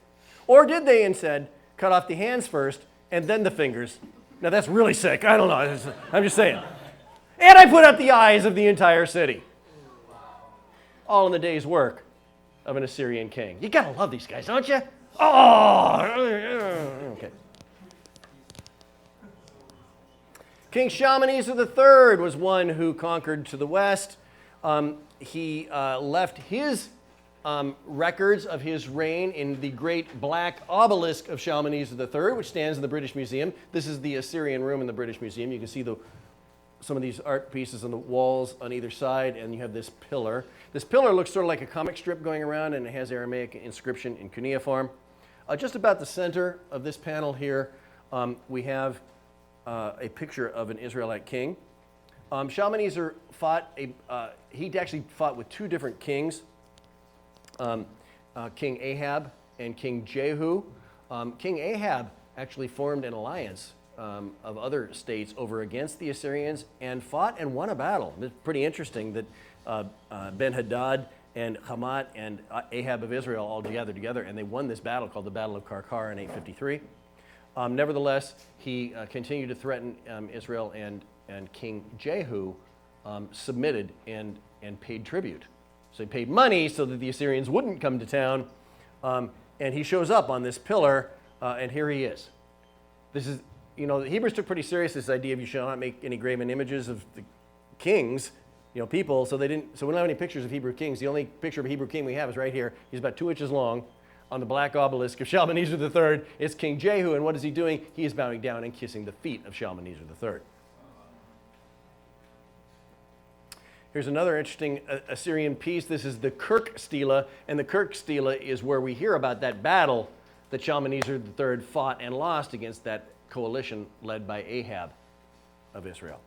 Or did they instead cut off the hands first and then the fingers? Now, that's really sick. I don't know. I'm just saying. And I put out the eyes of the entire city. All in the day's work of an Assyrian king. You gotta love these guys, don't you? Oh, okay. King Shalmaneser III was one who conquered to the west. He left his records of his reign in the great black obelisk of Shalmaneser III, which stands in the British Museum. This is the Assyrian room in the British Museum. You can see some of these art pieces on the walls on either side, and you have this pillar. This pillar looks sort of like a comic strip going around, and it has Aramaic inscription in cuneiform. Just about the center of this panel here, we have a picture of an Israelite king. Shalmaneser he actually fought with two different kings, King Ahab and King Jehu. King Ahab actually formed an alliance of other states over against the Assyrians and fought and won a battle. It's pretty interesting that Ben-Hadad and Hamat and Ahab of Israel all gathered together, and they won this battle called the Battle of Karkar in 853. Nevertheless, he continued to threaten Israel, and King Jehu submitted and paid tribute. So he paid money so that the Assyrians wouldn't come to town, and he shows up on this pillar, and here he is. This is, the Hebrews took pretty serious this idea of you shall not make any graven images of the kings, people, so we don't have any pictures of Hebrew kings. The only picture of a Hebrew king we have is right here. He's about 2 inches long on the black obelisk of Shalmaneser III. It's King Jehu, and what is he doing? He is bowing down and kissing the feet of Shalmaneser III. Here's another interesting Assyrian piece. This is the Kirk Stela, and the Kirk Stela is where we hear about that battle that Shalmaneser III fought and lost against that coalition led by Ahab of Israel.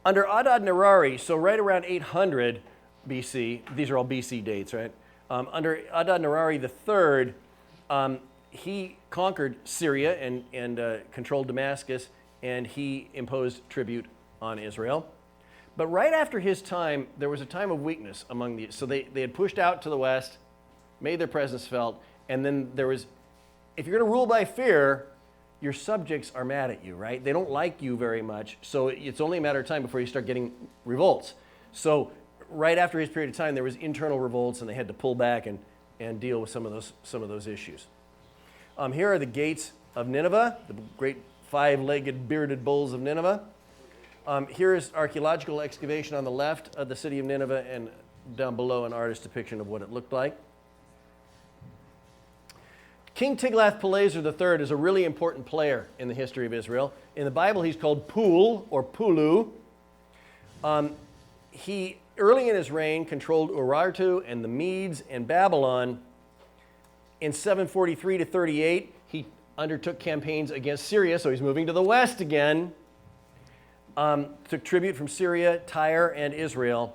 Under Adad-nirari, so right around 800 BC, these are all BC dates, right? Under Adad-nirari III, he conquered Syria and controlled Damascus, and he imposed tribute on Israel. But right after his time, there was a time of weakness among the, so they had pushed out to the west, made their presence felt, and then there was, if you're going to rule by fear, your subjects are mad at you, right? They don't like you very much, so it's only a matter of time before you start getting revolts. So right after his period of time, there was internal revolts, and they had to pull back and deal with some of those issues. Here are the gates of Nineveh, the great 5-legged bearded bulls of Nineveh. Here is archaeological excavation on the left of the city of Nineveh, and down below an artist's depiction of what it looked like. King Tiglath-Pileser III is a really important player in the history of Israel. In the Bible, he's called Pul or Pulu. He, early in his reign, controlled Urartu and the Medes and Babylon. In 743 to 38, he undertook campaigns against Syria, so he's moving to the west again. Took tribute from Syria, Tyre, and Israel.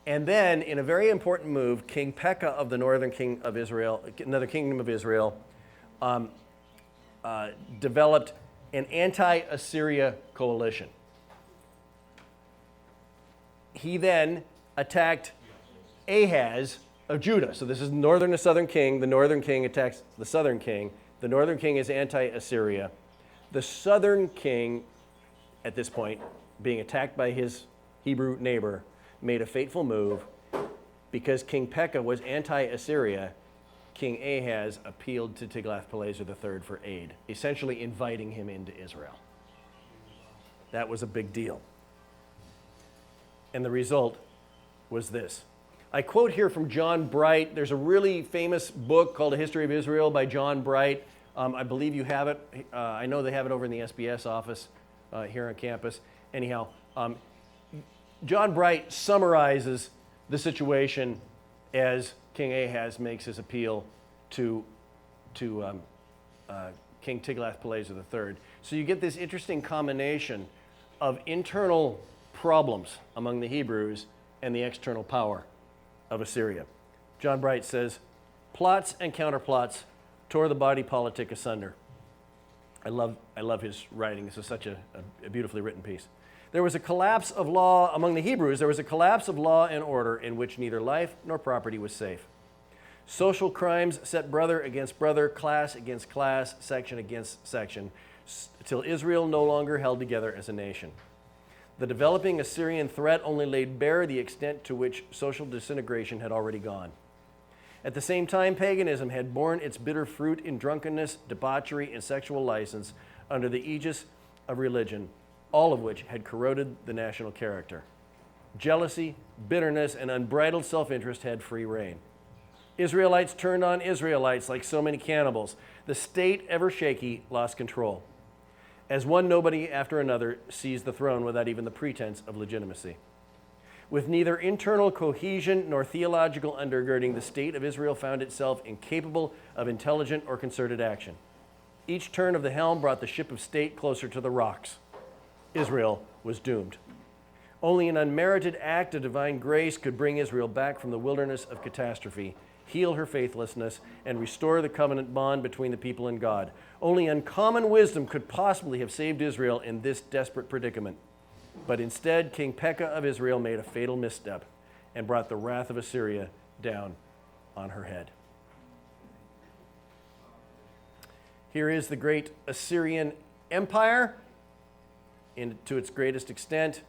And then, in a very important move, King Pekah of the northern king of Israel, another kingdom of Israel, developed an anti-Assyria coalition. He then attacked Ahaz of Judah. So this is northern to southern king. The northern king attacks the southern king. The northern king is anti-Assyria. The southern king, at this point, being attacked by his Hebrew neighbor, made a fateful move. Because King Pekah was anti-Assyria, King Ahaz appealed to Tiglath-Pileser III for aid, essentially inviting him into Israel. That was a big deal. And the result was this. I quote here from John Bright. There's a really famous book called A History of Israel by John Bright. I believe you have it. I know they have it over in the SBS office here on campus. Anyhow, John Bright summarizes the situation as King Ahaz makes his appeal to King Tiglath-Pileser III. So you get this interesting combination of internal problems among the Hebrews and the external power of Assyria. John Bright says, plots and counterplots tore the body politic asunder. I love his writing. This is such a beautifully written piece. There was a collapse of law among the Hebrews. There was a collapse of law and order in which neither life nor property was safe. Social crimes set brother against brother, class against class, section against section, till Israel no longer held together as a nation. The developing Assyrian threat only laid bare the extent to which social disintegration had already gone. At the same time, paganism had borne its bitter fruit in drunkenness, debauchery, and sexual license under the aegis of religion, all of which had corroded the national character. Jealousy, bitterness, and unbridled self-interest had free reign. Israelites turned on Israelites like so many cannibals. The state, ever shaky, lost control, as one nobody after another seized the throne without even the pretense of legitimacy. With neither internal cohesion nor theological undergirding, the state of Israel found itself incapable of intelligent or concerted action. Each turn of the helm brought the ship of state closer to the rocks. Israel was doomed. Only an unmerited act of divine grace could bring Israel back from the wilderness of catastrophe, heal her faithlessness, and restore the covenant bond between the people and God. Only uncommon wisdom could possibly have saved Israel in this desperate predicament. But instead, King Pekah of Israel made a fatal misstep and brought the wrath of Assyria down on her head. Here is the great Assyrian Empire to its greatest extent.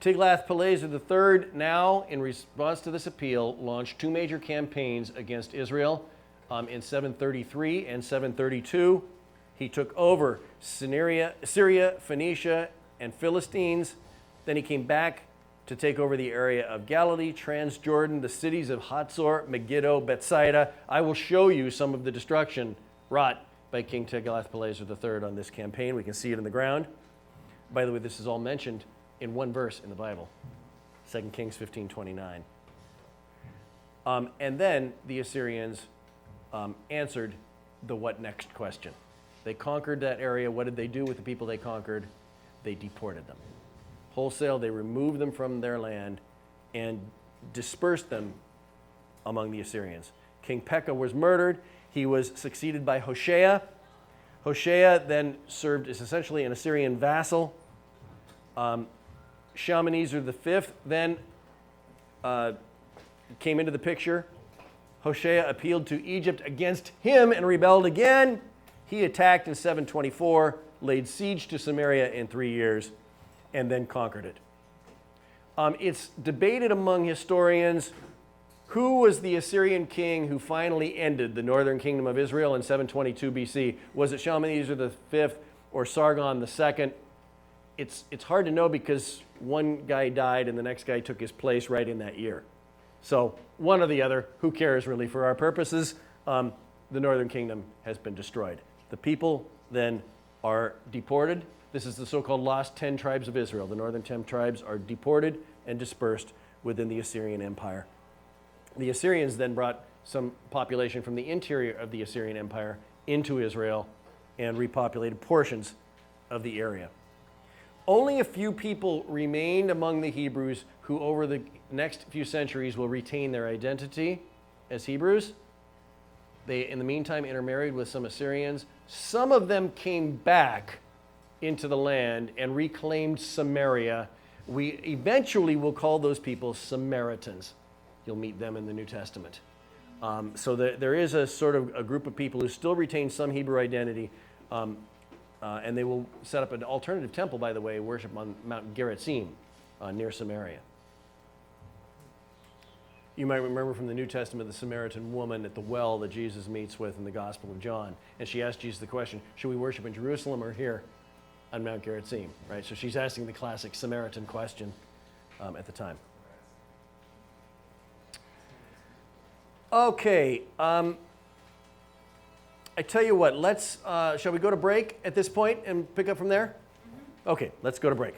Tiglath-Pileser III, now in response to this appeal, launched two major campaigns against Israel in 733 and 732. He took over Syria, Phoenicia, and Philistines. Then he came back to take over the area of Galilee, Transjordan, the cities of Hatzor, Megiddo, Bethsaida. I will show you some of the destruction wrought by King Tiglath-Pileser III on this campaign. We can see it in the ground. By the way, this is all mentioned in one verse in the Bible, 2 Kings 15:29. And then the Assyrians answered the what next question. They conquered that area. What did they do with the people they conquered? They deported them. Wholesale, they removed them from their land and dispersed them among the Assyrians. King Pekah was murdered. He was succeeded by Hoshea. Hoshea then served as essentially an Assyrian vassal. Shalmaneser V then came into the picture. Hoshea appealed to Egypt against him and rebelled again. He attacked in 724, laid siege to Samaria in 3 years, and then conquered it. It's debated among historians who was the Assyrian king who finally ended the northern kingdom of Israel in 722 BC. Was it Shalmaneser V or Sargon II? It's hard to know because one guy died and the next guy took his place right in that year. So one or the other, who cares really for our purposes? The northern kingdom has been destroyed. The people then are deported. This is the so-called lost 10 tribes of Israel. The northern 10 tribes are deported and dispersed within the Assyrian Empire. The Assyrians then brought some population from the interior of the Assyrian Empire into Israel and repopulated portions of the area. Only a few people remained among the Hebrews who over the next few centuries will retain their identity as Hebrews. They, in the meantime, intermarried with some Assyrians. Some of them came back into the land and reclaimed Samaria. We eventually will call those people Samaritans. You'll meet them in the New Testament. So there is a sort of a group of people who still retain some Hebrew identity, and they will set up an alternative temple, by the way, worship on Mount Gerizim near Samaria. You might remember from the New Testament the Samaritan woman at the well that Jesus meets with in the Gospel of John. And she asked Jesus the question, should we worship in Jerusalem or here on Mount Gerizim? Right? So she's asking the classic Samaritan question at the time. Okay. I tell you what, shall we go to break at this point and pick up from there? Okay, let's go to break.